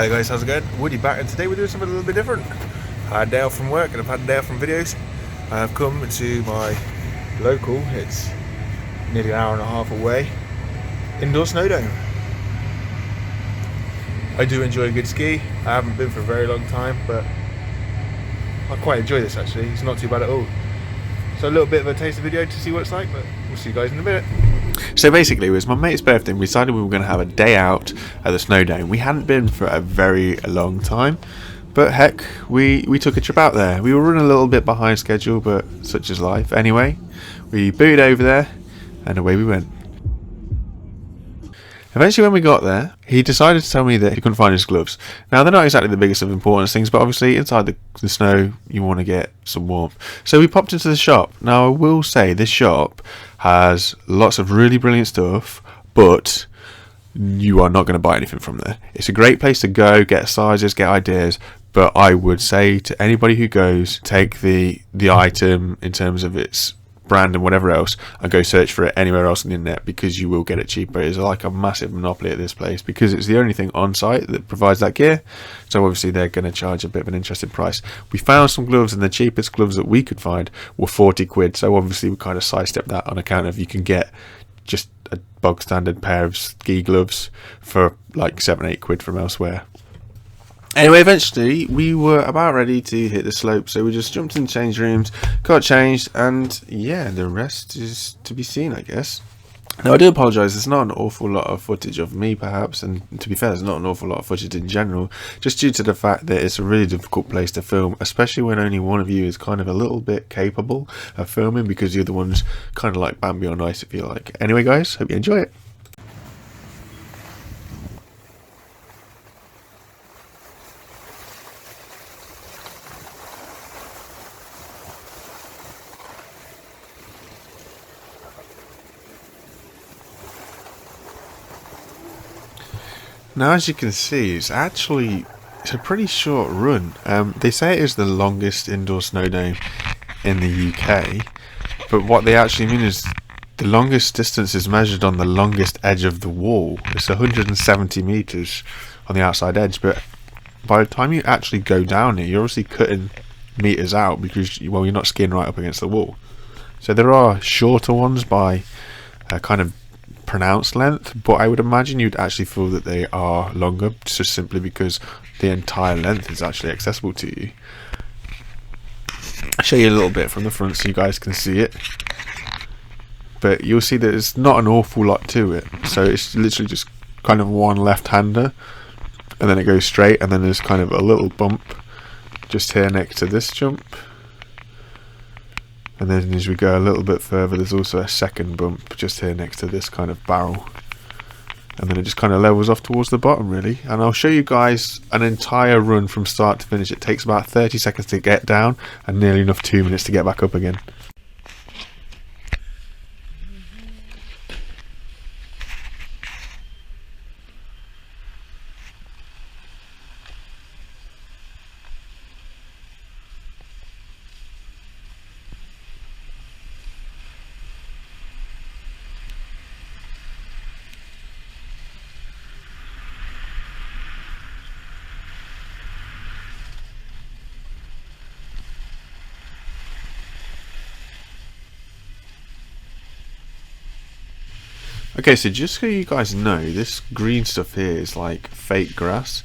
Hey guys, how's it going? Woody back, and today we're doing something a little bit different. I had a day off from work and I've had a day off from videos. I've come to my local, it's nearly an hour and a half away, indoor Snowdome. I do enjoy a good ski. I haven't been for a very long time, but I quite enjoy this actually. It's not too bad at all. So a little bit of a taster video to see what it's like, but we'll see you guys in a minute. So basically it was my mate's birthday and we decided we were going to have a day out at the Snowdome. We hadn't been for a very long time, but heck, we took a trip out there. We were running a little bit behind schedule, but such is life. Anyway, we booted over there and away we went. Eventually when we got there, he decided to tell me that he couldn't find his gloves. Now they're not exactly the biggest of importance things, but obviously inside the snow you want to get some warmth. So we popped into the shop. Now I will say this shop has lots of really brilliant stuff, but you are not going to buy anything from there. It's a great place to go, get sizes, get ideas, but I would say to anybody who goes, take the item in terms of its brand and whatever else and go search for it anywhere else on the internet, because you will get it cheaper. It's like a massive monopoly at this place because it's the only thing on site that provides that gear, so obviously they're going to charge a bit of an interesting price. We found some gloves and the cheapest gloves that we could find were 40 quid, so obviously we kind of sidestepped that on account of you can get just a bog standard pair of ski gloves for like 7-8 quid from elsewhere. Anyway, eventually we were about ready to hit the slope, so we just jumped in the change rooms, got changed, and yeah, the rest is to be seen, I guess. Now I do apologise, there's not an awful lot of footage of me perhaps, and to be fair there's not an awful lot of footage in general, just due to the fact that it's a really difficult place to film, especially when only one of you is kind of a little bit capable of filming, because the other one's kind of like Bambi on ice, if you like. Anyway guys, hope you enjoy it. Now, as you can see, it's a pretty short run. They say it is the longest indoor Snowdome in the UK, but what they actually mean is the longest distance is measured on the longest edge of the wall. It's 170 meters on the outside edge, but by the time you actually go down it, you're obviously cutting meters out because, well, you're not skiing right up against the wall. So there are shorter ones by kind of pronounced length, but I would imagine you'd actually feel that they are longer just simply because the entire length is actually accessible to you. I'll show you a little bit from the front so you guys can see it, but you'll see that there's not an awful lot to it. So it's literally just kind of one left-hander and then it goes straight, and then there's kind of a little bump just here next to this jump. And then as we go a little bit further, there's also a second bump just here next to this kind of barrel. And then it just kind of levels off towards the bottom, really. And I'll show you guys an entire run from start to finish. It takes about 30 seconds to get down and nearly enough 2 minutes to get back up again. Okay, so just so you guys know, this green stuff here is like fake grass.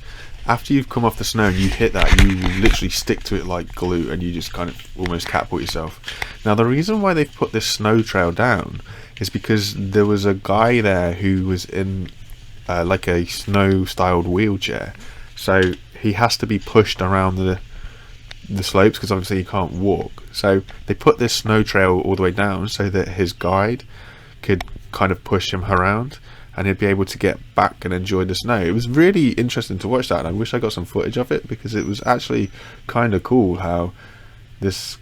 After you've come off the snow and you hit that, you literally stick to it like glue and you just kind of almost catapult yourself. Now the reason why they've put this snow trail down is because there was a guy there who was in like a snow styled wheelchair, so he has to be pushed around the slopes because obviously he can't walk. So they put this snow trail all the way down so that his guide could kind of push him around and he'd be able to get back and enjoy the snow. It was really interesting to watch that, and I wish I got some footage of it because it was actually kind of cool how this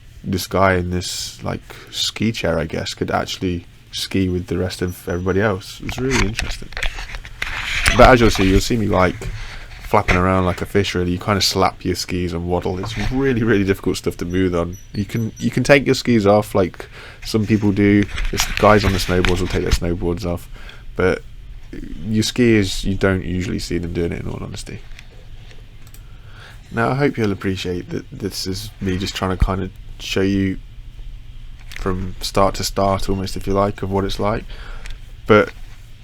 guy in this like ski chair, I guess, could actually ski with the rest of everybody else. It was really interesting. But as you'll see me like flapping around like a fish, really. You kind of slap your skis and waddle. It's really difficult stuff to move on. You can take your skis off like some people do. This guys on the snowboards will take their snowboards off, but your skiers, you don't usually see them doing it, in all honesty. Now I hope you'll appreciate that this is me just trying to kind of show you from start to start almost, if you like, of what it's like. But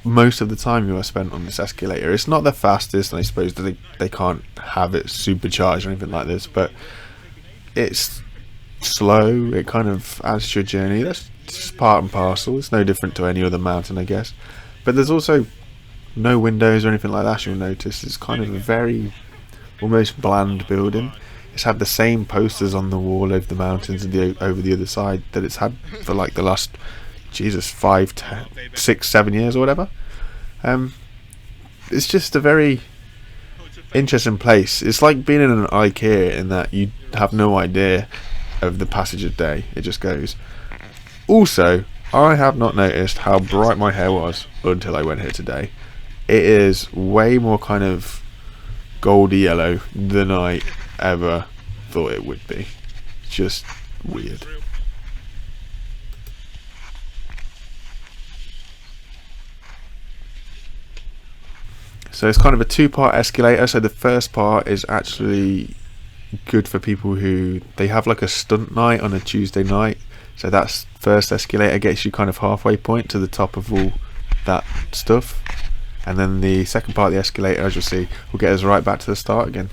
most of the time you are spent on this escalator. It's not the fastest, and I suppose that they can't have it supercharged or anything like this, but it's slow. It kind of adds to your journey. That's just part and parcel. It's no different to any other mountain, I guess. But there's also no windows or anything like that, you'll notice. It's kind of a very almost bland building. It's had the same posters on the wall over the mountains and over the other side that it's had for like the last, Jesus, 5, 10, 6, 7 years or whatever. It's just a very interesting place. It's like being in an IKEA in that you have no idea of the passage of day. It just goes. Also, I have not noticed how bright my hair was until I went here today. It is way more kind of goldy yellow than I ever thought it would be. Just weird. So it's kind of a two-part escalator. So the first part is actually good for people who they have like a stunt night on a Tuesday night. So that's first escalator gets you kind of halfway point to the top of all that stuff, and then the second part of the escalator, as you'll see, will get us right back to the start again.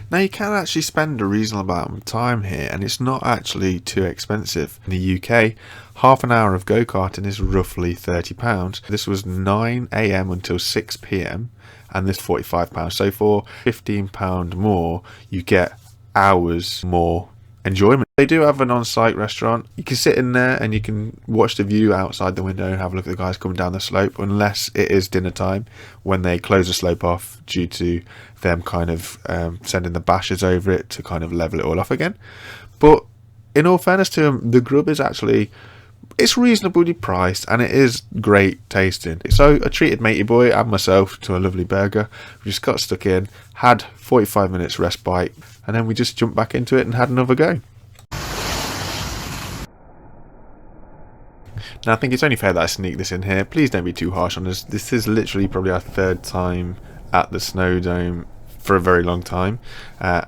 Now you can actually spend a reasonable amount of time here, and it's not actually too expensive. In the UK, half an hour of go-karting is roughly £30. This was 9 AM until 6 PM, and this £45. So for £15 more, you get hours more enjoyment. They do have an on-site restaurant. You can sit in there and you can watch the view outside the window and have a look at the guys coming down the slope, unless it is dinner time, when they close the slope off due to them kind of sending the bashers over it to kind of level it all off again. But in all fairness to them, the grub is actually, it's reasonably priced and it is great tasting. So I treated matey boy and myself to a lovely burger. We just got stuck in, had 45 minutes respite, and then we just jumped back into it and had another go. Now I think it's only fair that I sneak this in here. Please don't be too harsh on us. This is literally probably our third time at the Snowdome for a very long time.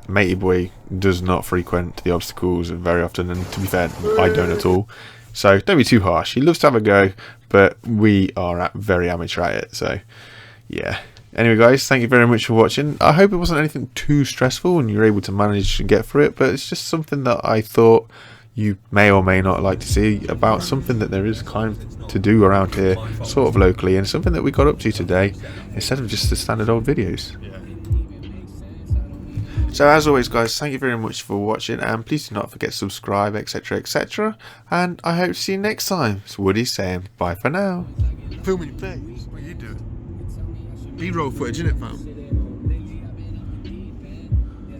Matey boy does not frequent the obstacles very often, and to be fair, I don't at all. So don't be too harsh. He loves to have a go, but we are very amateur at it. So yeah. Anyway guys, thank you very much for watching. I hope it wasn't anything too stressful and you're able to manage to get through it, but it's just something that I thought you may or may not like to see about something that there is kind of to do around here, sort of locally, and something that we got up to today instead of just the standard old videos. So as always guys, thank you very much for watching, and please do not forget to subscribe, etc, etc, and I hope to see you next time. It's Woody saying bye for now. Filming your face. What are you doing? B-roll footage, innit, fam?